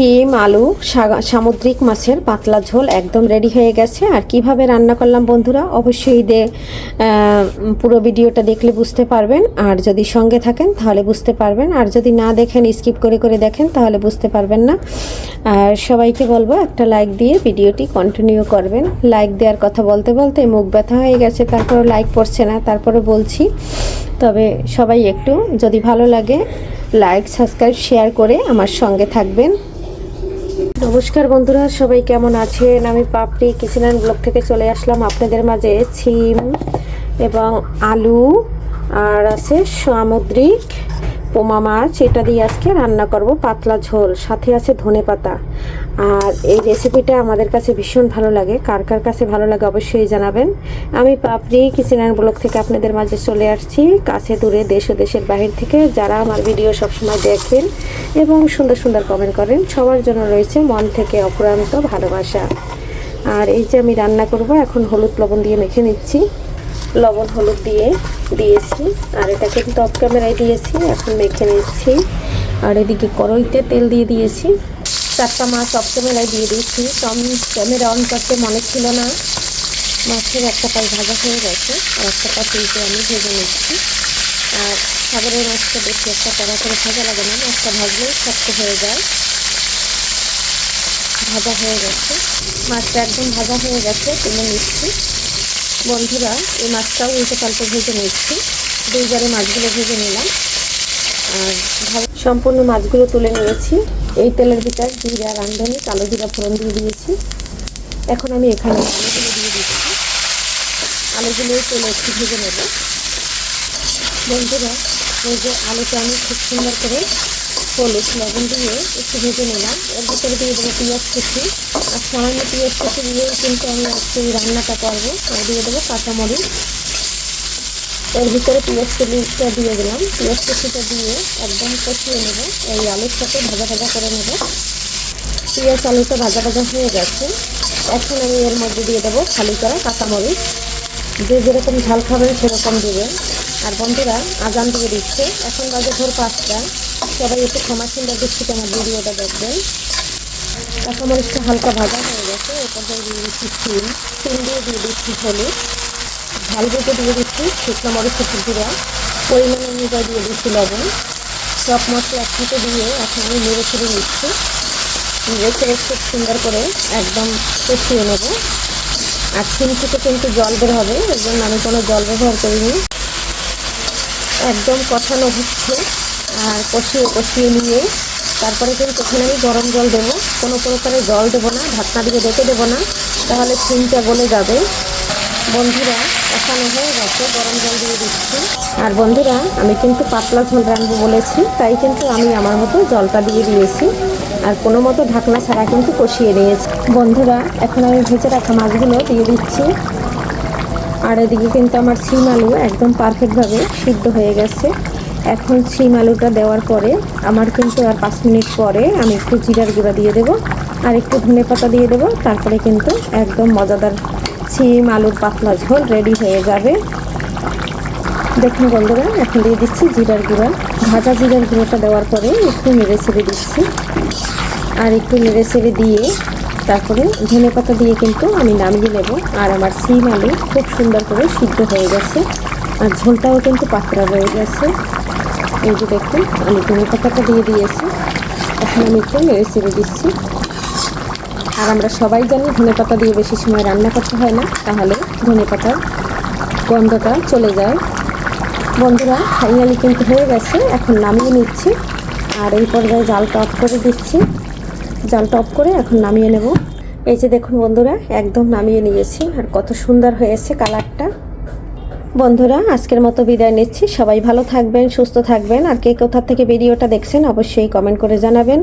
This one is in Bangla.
শিম আলু সামুদ্রিক মাছের পাতলা ঝোল একদম রেডি হয়ে গেছে। আর কিভাবে রান্না করলাম বন্ধুরা অবশ্যই পুরো ভিডিওটা দেখলে বুঝতে পারবেন, আর যদি সঙ্গে থাকেন তাহলে বুঝতে পারবেন, আর যদি না দেখেন স্কিপ করে করে দেখেন তাহলে বুঝতে পারবেন না। আর সবাইকে বলবো একটা লাইক দিয়ে ভিডিওটি কন্টিনিউ করবেন। লাইক দেওয়ার কথা বলতে বলতে মুখ ব্যথা হয়ে গেছে, তারপরে লাইক পড়ছে না, তারপরে বলছি। তবে সবাই একটু যদি ভালো লাগে লাইক সাবস্ক্রাইব শেয়ার করে আমার সঙ্গে থাকবেন। নমস্কার বন্ধুরা, সবাই কেমন আছেন? আমি পাপড়ি কিচেন অ্যান্ড ব্লগ থেকে চলে আসলাম আপনাদের মাঝে। শিম এবং আলু আর আছে সামুদ্রিক পোমা মাছ, এটা দিয়ে আজকে রান্না করব পাতলা ঝোল, সাথে আছে ধনেপাতা। আর এই রেসিপিটা আমাদের কাছে ভীষণ ভালো লাগে, কার কার কাছে ভালো লাগে অবশ্যই জানাবেন। আমি পাপড়ি কিচেন অ্যান্ড ব্লগ থেকে আপনাদের মাঝে চলে আসছি, কাছে দূরে দেশ ও দেশের বাহির থেকে যারা আমার ভিডিও সবসময় দেখেন এবং সুন্দর সুন্দর কমেন্ট করেন, সবার জন্য রয়েছে মন থেকে অফুরন্ত ভালোবাসা। আর এই যে আমি রান্না করব, এখন হলুদ লবণ দিয়ে মেখে নিচ্ছি। লবণ হলুদ দিয়েছি, আর এটা কিন্তু অফ ক্যামেরায় দিয়েছি, এখন মেখে নিচ্ছি। আর এদিকে কড়াইতে তেল দিয়ে দিয়েছি, 4টা মাছ অফ ক্যামেরায় দিয়ে দিয়েছি। ক্যামেরা অন করতে মনে ছিল না। মাছের একটা পাশ ভাজা হয়ে গেছে, আর একটা পাশ আমি ভেজে নিচ্ছি। আর সাগরের মাছটা বেশি একটা কড়া করে ভাজা লাগে না, মাছটা ভাজলেই শক্ত হয়ে যায়। ভাজা হয়ে গেছে, মাছটা একদম ভাজা হয়ে গেছে, তুলে নিচ্ছি। বন্ধুরা এই মাছটাও উল্টে পাল্টে ভেজে নিচ্ছি, দুইবারে মাছগুলো ভেজে নিলাম। আর সম্পূর্ণ মাছগুলো তুলে নিয়েছি। এই তেলের ভিতর জিরা, রাঁধুনি, কালো জিরা ফোড়ন দিয়ে দিয়েছি। এখন আমি এখানে আলুগুলো দিয়ে দিচ্ছি, আলুগুলো তেলে একটু ভেজে নেব। বন্ধুরা এই যে আলুটা আমি খুব সুন্দর করে হলুদ লবণ দিয়ে একটু ভেজে নিলাম। এর ভিতরে দিয়ে দেবো পেঁয়াজ কুচি, আর সামান্য পেঁয়াজ কুচি দিয়েই কিন্তু আমি আজকে এই রান্নাটা করবো। আর দিয়ে দেবো কাঁচামরিচ। এর ভিতরে পেঁয়াজ কুচিটা দিয়ে দিলাম, পেঁয়াজ কুচিটা দিয়ে একদম কষিয়ে নেব, এই আলুর সাথে ভাজা ভাজা করে নেব। পেঁয়াজ আলুটা ভাজা ভাজা হয়ে গেছে, এখন আমি এর মধ্যে দিয়ে দেবো খালি করা কাঁচামরিচ। যে যেরকম ঝাল খাবেন সেরকম দেবেন। আর বন্ধুরা আজান দিয়ে দিচ্ছে, এখন বাজে ভোর 5টা। সবাই একটু ক্ষমা সুন্দর দৃষ্টিতে আমার ভিডিওটা দেখবেন। কাঁচামরিচটা হালকা ভাজা হয়ে গেছে, এরপর দিয়ে দিচ্ছি শিম দিয়ে দিচ্ছি হলুদ, ঝাল বুঝে দিয়ে দিচ্ছি শুকনো মরিচের গুঁড়া, পরিমাণ অনুযায়ী দিয়ে দিচ্ছি লবণ। সব মশলা একসাথে দিয়ে এখন আমি নেড়ে ছেড়ে নিচ্ছি। নেড়ে ছেড়ে খুব সুন্দর করে একদম কষিয়ে নেব। আর শিম থেকে কিন্তু জল বের হবে, এর জন্য আমি কোনো জল ব্যবহার করিনি। একদম কষানো হচ্ছে, আর কষিয়ে নিয়ে তারপরে কিন্তু এখানে আমি গরম জল দেবো। কোনো প্রকারে জল দেবো না, ঢাকনা দিয়ে রেখে দেবো না, তাহলে শিমটা গলে যাবে। বন্ধুরা কষানো হয়ে গেছে, গরম জল দিয়ে দিচ্ছি। আর বন্ধুরা আমি কিন্তু পাতলা ঝোল রাখবো বলেছি, তাই কিন্তু আমি আমার মতো জলটা দিয়ে দিয়েছি। আর কোনো মতো ঢাকনা ছাড়া কিন্তু কষিয়ে নিয়েছি। বন্ধুরা এখন আমি ভেজে রাখা মাছগুলো দিয়ে দিচ্ছি। আর এদিকে কিন্তু আমার শিম আলু একদম পারফেক্টভাবে সিদ্ধ হয়ে গেছে। এখন শিম আলুটা দেওয়ার পরে আমার কিন্তু আর 5 মিনিট পরে আমি একটু জিরার গুঁড়া দিয়ে দেবো, আর একটু ধনেপাতা দিয়ে দেবো। তারপরে কিন্তু একদম মজাদার শিম আলুর পাতলা ঝোল রেডি হয়ে যাবে। দেখুন বন্ধুরা এখন দিয়ে দিচ্ছি জিরার গুঁড়া। ভাজা জিরার গুঁড়োটা দেওয়ার পরে একটু নেড়ে ছেড়ে দিচ্ছি, আর একটু নেড়ে ছেড়ে দিয়ে তারপরে ধনেপাতা দিয়ে কিন্তু আমি নামিয়ে নেব। আর আমার শিম আলু খুব সুন্দর করে সিদ্ধ হয়ে গেছে, আর ঝোলটাও কিন্তু পাতলা রয়ে গেছে। এই যে দেখুন আমি ধনেপাতাটা দিয়ে দিয়েছি, এখন আমি একটু নেড়ে ছেড়ে দিচ্ছি। আর আমরা সবাই জানি ধনেপাতা দিয়ে বেশি সময় রান্না করতে হয় না, তাহলে ধনেপাতার গন্ধটা চলে যায়। বন্ধুরা ফাইনালি কিন্তু হয়ে গেছে, এখন নামিয়ে নিচ্ছি। আর এই পর্যায়ে জালটা অফ করে দিচ্ছি, জালটা অফ করে এখন নামিয়ে নেব। এই যে দেখুন বন্ধুরা একদম নামিয়ে নিয়েছি, আর কত সুন্দর হয়েছে কালারটা। বন্ধুরা আজকের মতো বিদায় নিচ্ছি, সবাই ভালো থাকবেন, সুস্থ থাকবেন। আর কে কোথা থেকে ভিডিওটা দেখছেন অবশ্যই কমেন্ট করে জানাবেন।